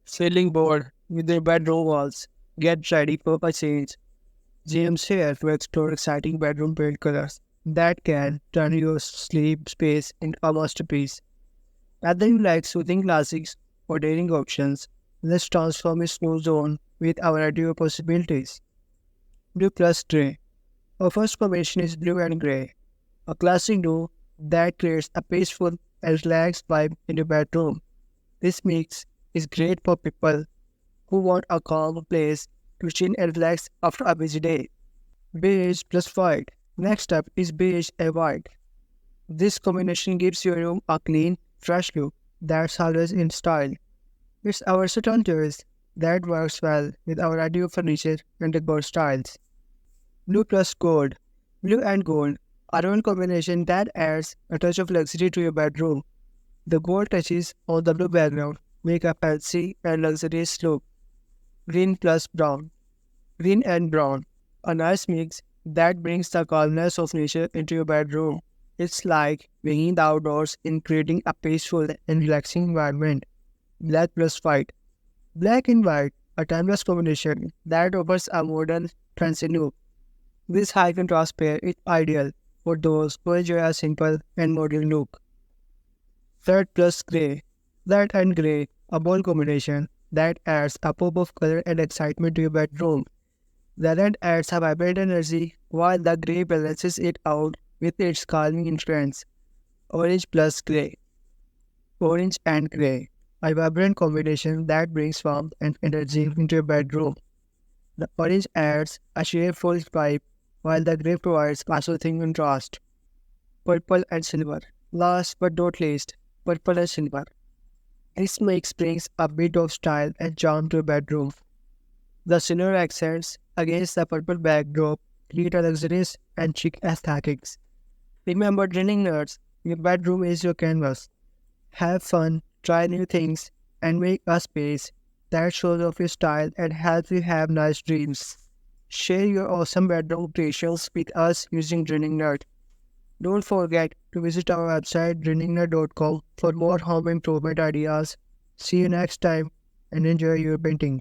Feeling bored with your bedroom walls? Get ready for a change. GM's here to explore exciting bedroom paint colors that can turn your sleep space into a masterpiece. Whether you like soothing classics or daring options, let's transform a snow zone with our idea of possibilities. Blue plus grey. Our first combination is blue and grey, a classic duo that creates a peaceful and relaxed vibe in your bedroom. This mix is great for people who want a calm place to chill and relax after a busy day. Beige plus white. Next up is beige and white. This combination gives your room a clean, fresh look that's always in style. It's our versatile choice that works well with our ideal furniture and decor styles. Blue plus gold. Blue and gold are one combination that adds a touch of luxury to your bedroom. The gold touches on the blue background make a fancy and luxurious look. Green plus brown. Green and brown. A nice mix that brings the calmness of nature into your bedroom. It's like being in the outdoors in creating a peaceful and relaxing environment. Black plus white. Black and white, a timeless combination that offers a modern, fancy look. This high contrast pair is ideal for those who enjoy a simple and modern look. Red plus grey. Red and grey, a bold combination that adds a pop of color and excitement to your bedroom. The red adds a vibrant energy, while the grey balances it out with its calming influence. Orange plus grey. Orange and grey, a vibrant combination that brings warmth and energy into your bedroom. The orange adds a cheerful vibe, while the grey provides a soothing contrast. Purple and silver. Last but not least, purple and silver. This mix brings a bit of style and charm to your bedroom. The silver accents against the purple backdrop create a luxurious and chic aesthetics. Remember, drilling nerds, your bedroom is your canvas. Have fun, try new things, and make a space that shows off your style and helps you have nice dreams. Share your awesome bedroom creations with us using Drilling Nerd. Don't forget to visit our website drillingnerd.com for more home improvement ideas. See you next time and enjoy your painting.